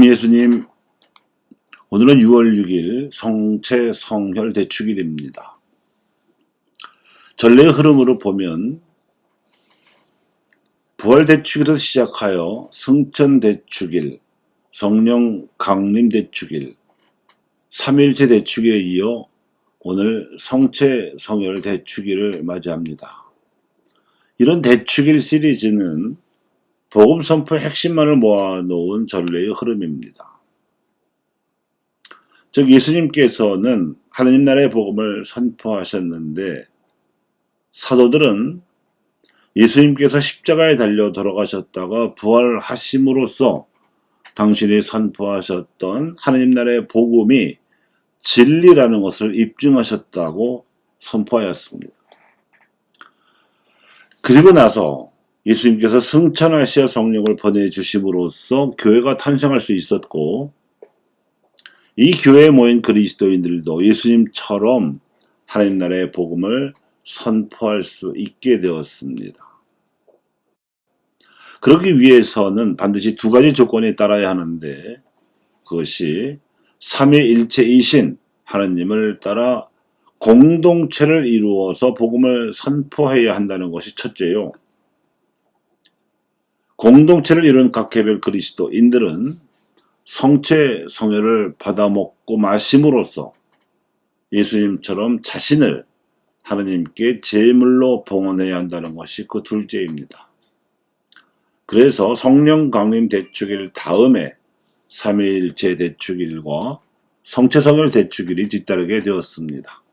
예수님, 오늘은 6월 6일 성체 성혈 대축일입니다. 전례의 흐름으로 보면 부활 대축일에서 시작하여 승천 대축일, 성령 강림 대축일, 삼위일체 대축일에 이어 오늘 성체 성혈 대축일을 맞이합니다. 이런 대축일 시리즈는 복음 선포의 핵심만을 모아놓은 전례의 흐름입니다. 즉 예수님께서는 하나님 나라의 복음을 선포하셨는데 사도들은 예수님께서 십자가에 달려 돌아가셨다가 부활하심으로써 당신이 선포하셨던 하나님 나라의 복음이 진리라는 것을 입증하셨다고 선포하였습니다. 그리고 나서 예수님께서 승천하시어 성령을 보내주심으로써 교회가 탄생할 수 있었고, 이 교회에 모인 그리스도인들도 예수님처럼 하나님 나라의 복음을 선포할 수 있게 되었습니다. 그러기 위해서는 반드시 두 가지 조건이 따라야 하는데, 그것이 삼위일체이신 하나님을 따라 공동체를 이루어서 복음을 선포해야 한다는 것이 첫째요. 공동체를 이룬 각 개별 그리스도인들은 성체 성혈을 받아먹고 마심으로써 예수님처럼 자신을 하나님께 제물로 봉헌해야 한다는 것이 그 둘째입니다. 그래서 성령 강림 대축일 다음에 삼위일체 대축일과 성체 성혈 대축일이 뒤따르게 되었습니다.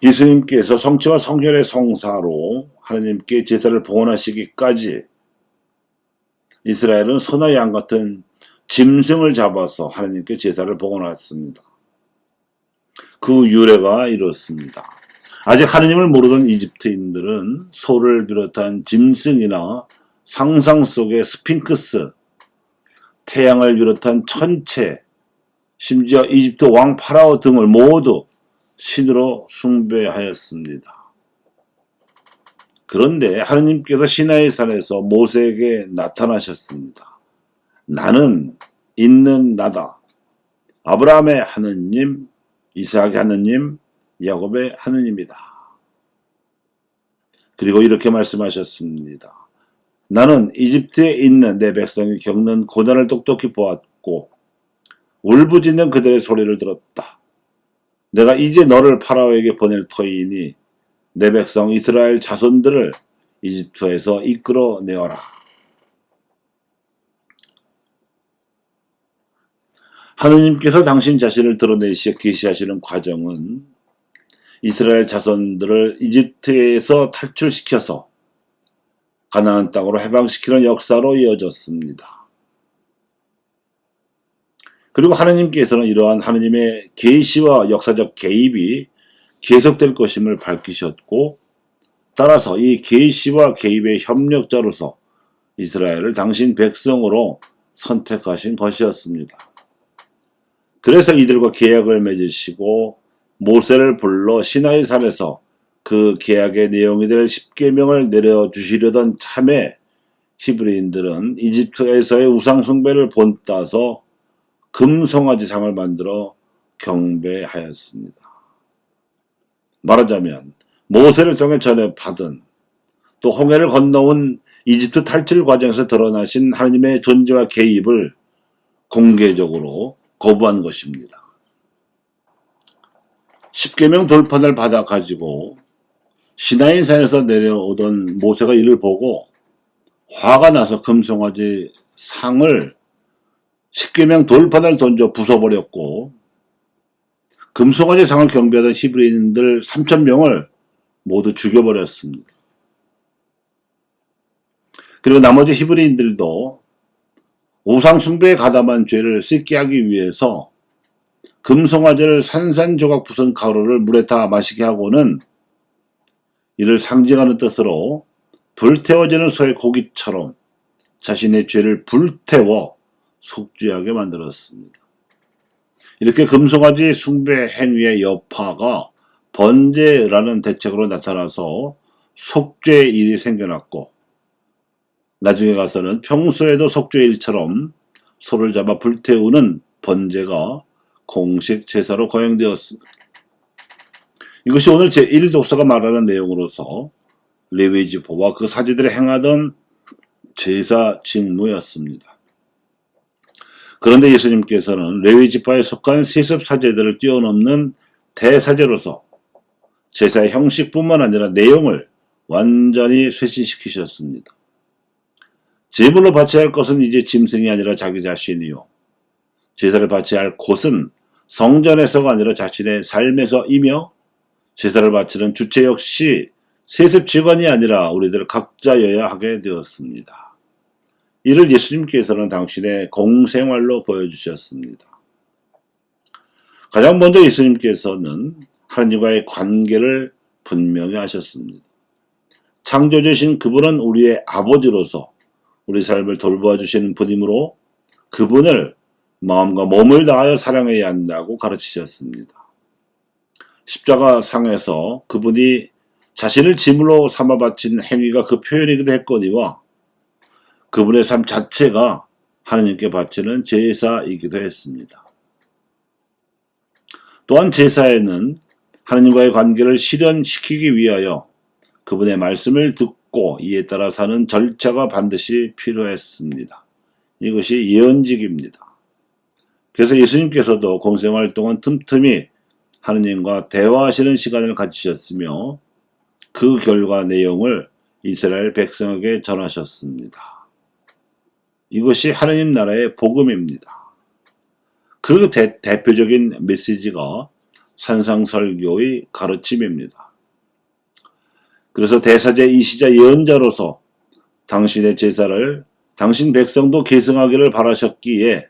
예수님께서 성체와 성혈의 성사로 하나님께 제사를 봉헌하시기까지 이스라엘은 소나 양 같은 짐승을 잡아서 하나님께 제사를 봉헌했습니다. 그 유래가 이렇습니다. 아직 하나님을 모르던 이집트인들은 소를 비롯한 짐승이나 상상 속의 스핑크스, 태양을 비롯한 천체, 심지어 이집트 왕 파라오 등을 모두 신으로 숭배하였습니다. 그런데 하느님께서 시나이 산에서 모세에게 나타나셨습니다. 나는 있는 나다. 아브라함의 하느님, 이삭의 하느님, 야곱의 하느님이다. 그리고 이렇게 말씀하셨습니다. 나는 이집트에 있는 내 백성이 겪는 고난을 똑똑히 보았고 울부짖는 그들의 소리를 들었다. 내가 이제 너를 파라오에게 보낼 터이니 내 백성 이스라엘 자손들을 이집트에서 이끌어내어라. 하느님께서 당신 자신을 드러내시어 계시하시는 과정은 이스라엘 자손들을 이집트에서 탈출시켜서 가나안 땅으로 해방시키는 역사로 이어졌습니다. 그리고 하느님께서는 이러한 하느님의 계시와 역사적 개입이 계속될 것임을 밝히셨고, 따라서 이 계시와 개입의 협력자로서 이스라엘을 당신 백성으로 선택하신 것이었습니다. 그래서 이들과 계약을 맺으시고 모세를 불러 시나이 산에서 그 계약의 내용이 될 십계명을 내려주시려던 참에 히브리인들은 이집트에서의 우상 숭배를 본따서 금송아지 상을 만들어 경배하였습니다. 말하자면 모세를 통해 전해 받은, 또 홍해를 건너온 이집트 탈출 과정에서 드러나신 하나님의 존재와 개입을 공개적으로 거부한 것입니다. 십계명 돌판을 받아 가지고 시나이 산에서 내려오던 모세가 이를 보고 화가 나서 금송아지 상을 십계명 돌판을 던져 부숴버렸고, 금송아지 상을 경배하던 히브리인들 3,000명을 모두 죽여버렸습니다. 그리고 나머지 히브리인들도 우상 숭배에 가담한 죄를 씻게 하기 위해서 금송아지를 산산조각 부순 가루를 물에 타 마시게 하고는 이를 상징하는 뜻으로 불태워지는 소의 고기처럼 자신의 죄를 불태워 속죄하게 만들었습니다. 이렇게 금송아지 숭배 행위의 여파가 번제라는 대책으로 나타나서 속죄의 일이 생겨났고, 나중에 가서는 평소에도 속죄 일처럼 소를 잡아 불태우는 번제가 공식 제사로 거행되었습니다. 이것이 오늘 제1독서가 말하는 내용으로서 레위지파와 그 사제들이 행하던 제사 직무였습니다. 그런데 예수님께서는 레위지파에 속한 세습 사제들을 뛰어넘는 대사제로서 제사의 형식뿐만 아니라 내용을 완전히 쇄신시키셨습니다. 제물로 바쳐야 할 것은 이제 짐승이 아니라 자기 자신이요. 제사를 바쳐야 할 곳은 성전에서가 아니라 자신의 삶에서이며 제사를 바치는 주체 역시 세습 직원이 아니라 우리들 각자여야 하게 되었습니다. 이를 예수님께서는 당신의 공생활로 보여주셨습니다. 가장 먼저 예수님께서는 하나님과의 관계를 분명히 하셨습니다. 창조주신 그분은 우리의 아버지로서 우리 삶을 돌보아 주시는 분이므로 그분을 마음과 몸을 다하여 사랑해야 한다고 가르치셨습니다. 십자가 상에서 그분이 자신을 짐으로 삼아 바친 행위가 그 표현이기도 했거니와 그분의 삶 자체가 하나님께 바치는 제사이기도 했습니다. 또한 제사에는 하나님과의 관계를 실현시키기 위하여 그분의 말씀을 듣고 이에 따라 사는 절차가 반드시 필요했습니다. 이것이 예언직입니다. 그래서 예수님께서도 공생활 동안 틈틈이 하느님과 대화하시는 시간을 가지셨으며 그 결과 내용을 이스라엘 백성에게 전하셨습니다. 이것이 하느님 나라의 복음입니다. 그 대표적인 메시지가 산상설교의 가르침입니다. 그래서 대사제이시자 예언자로서 당신의 제사를 당신 백성도 계승하기를 바라셨기에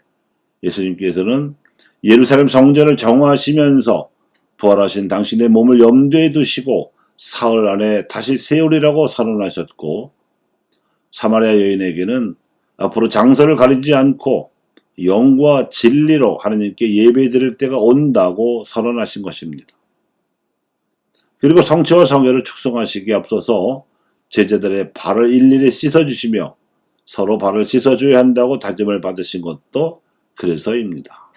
예수님께서는 예루살렘 성전을 정화하시면서 부활하신 당신의 몸을 염두에 두시고 사흘 안에 다시 세우리라고 선언하셨고 사마리아 여인에게는 앞으로 장소를 가리지 않고 영과 진리로 하나님께 예배드릴 때가 온다고 선언하신 것입니다. 그리고 성체와 성혈을 축성하시기에 앞서서 제자들의 발을 일일이 씻어주시며 서로 발을 씻어줘야 한다고 다짐을 받으신 것도 그래서입니다.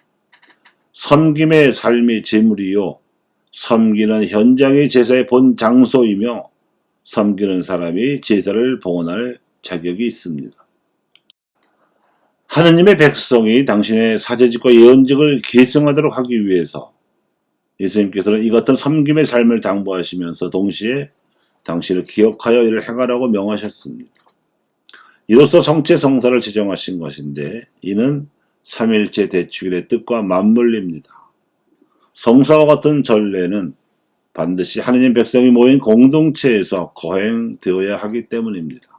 섬김의 삶이 제물이요 섬기는 현장이 제사의 본 장소이며 섬기는 사람이 제사를 봉헌할 자격이 있습니다. 하느님의 백성이 당신의 사제직과 예언직을 계승하도록 하기 위해서 예수님께서는 이 같은 섬김의 삶을 당부하시면서 동시에 당신을 기억하여 이를 행하라고 명하셨습니다. 이로써 성체 성사를 지정하신 것인데 이는 삼일체 대축일의 뜻과 맞물립니다. 성사와 같은 전례는 반드시 하느님 백성이 모인 공동체에서 거행되어야 하기 때문입니다.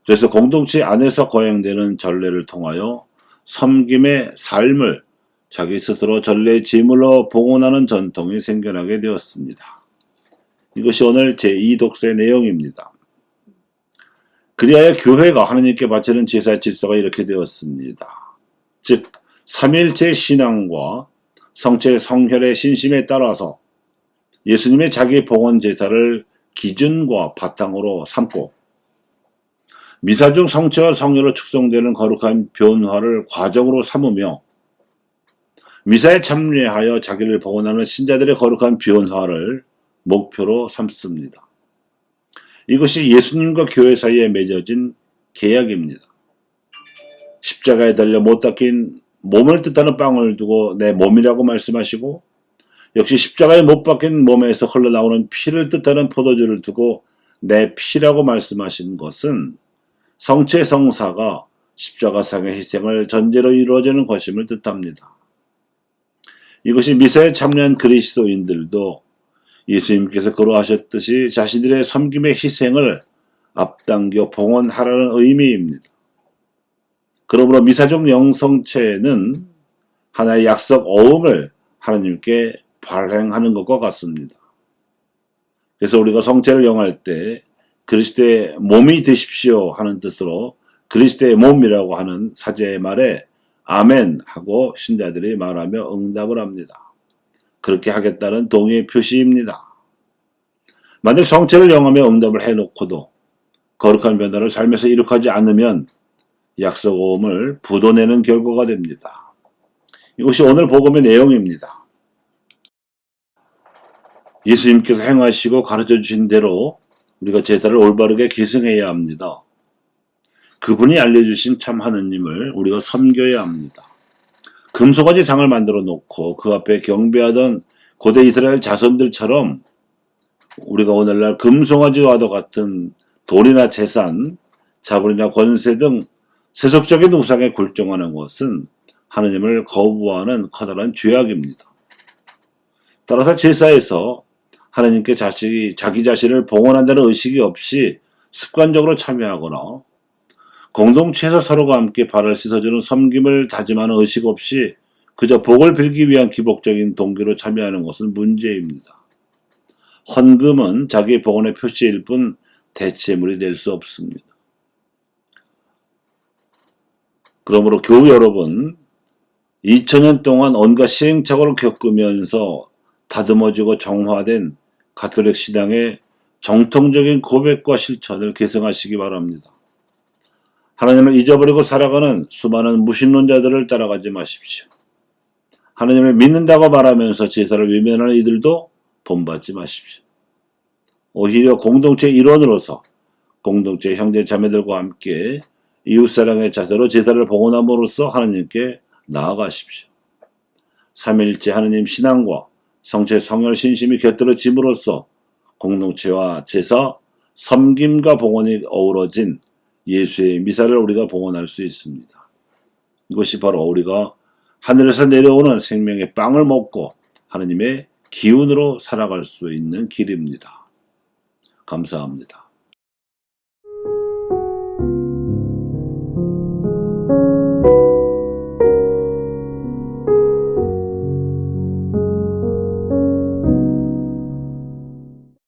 그래서 공동체 안에서 거행되는 전례를 통하여 섬김의 삶을 자기 스스로 전례의 제물로 봉헌하는 전통이 생겨나게 되었습니다. 이것이 오늘 제2독서의 내용입니다. 그리하여 교회가 하나님께 바치는 제사 질서가 이렇게 되었습니다. 즉 삼일체 신앙과 성체 성혈의 신심에 따라서 예수님의 자기 봉헌 제사를 기준과 바탕으로 삼고 미사 중 성체와 성혈로 축성되는 거룩한 변화를 과정으로 삼으며 미사에 참여하여 자기를 봉헌하는 신자들의 거룩한 변화를 목표로 삼습니다. 이것이 예수님과 교회 사이에 맺어진 계약입니다. 십자가에 달려 못 닦인 몸을 뜻하는 빵을 두고 내 몸이라고 말씀하시고 역시 십자가에 못 박힌 몸에서 흘러나오는 피를 뜻하는 포도주를 두고 내 피라고 말씀하신 것은 성체 성사가 십자가상의 희생을 전제로 이루어지는 것임을 뜻합니다. 이것이 미사에 참여한 그리스도인들도 예수님께서 그러하셨듯이 자신들의 섬김의 희생을 앞당겨 봉헌하라는 의미입니다. 그러므로 미사적 영성체는 하나의 약속 어음을 하나님께 발행하는 것과 같습니다. 그래서 우리가 성체를 영할 때 그리스도의 몸이 되십시오 하는 뜻으로 그리스도의 몸이라고 하는 사제의 말에 아멘 하고 신자들이 말하며 응답을 합니다. 그렇게 하겠다는 동의의 표시입니다. 만약 성체를 영하며 응답을 해놓고도 거룩한 변화를 삶에서 이룩하지 않으면 약속음을 부도내는 결과가 됩니다. 이것이 오늘 복음의 내용입니다. 예수님께서 행하시고 가르쳐 주신 대로 우리가 제사를 올바르게 계승해야 합니다. 그분이 알려주신 참 하느님을 우리가 섬겨야 합니다. 금송아지 상을 만들어 놓고 그 앞에 경배하던 고대 이스라엘 자손들처럼 우리가 오늘날 금송아지와도 같은 돈이나 재산, 자본이나 권세 등 세속적인 우상에 굴종하는 것은 하느님을 거부하는 커다란 죄악입니다. 따라서 제사에서 하느님께 자기 자신을 봉헌한다는 의식이 없이 습관적으로 참여하거나 공동체에서 서로가 함께 발을 씻어주는 섬김을 다짐하는 의식 없이 그저 복을 빌기 위한 기복적인 동기로 참여하는 것은 문제입니다. 헌금은 자기의 봉헌의 표시일 뿐 대체물이 될 수 없습니다. 그러므로 교우 여러분, 2000년 동안 온갖 시행착오를 겪으면서 다듬어지고 정화된 가톨릭 신앙의 정통적인 고백과 실천을 계승하시기 바랍니다. 하나님을 잊어버리고 살아가는 수많은 무신론자들을 따라가지 마십시오. 하나님을 믿는다고 말하면서 제사를 외면하는 이들도 본받지 마십시오. 오히려 공동체 일원으로서 공동체 형제 자매들과 함께 이웃사랑의 자세로 제사를 봉헌함으로써 하나님께 나아가십시오. 삼위일체 하나님 신앙과 성체 성혈 신심이 곁들여짐으로써 공동체와 제사, 섬김과 봉헌이 어우러진 예수의 미사를 우리가 봉헌할 수 있습니다. 이것이 바로 우리가 하늘에서 내려오는 생명의 빵을 먹고 하나님의 기운으로 살아갈 수 있는 길입니다. 감사합니다.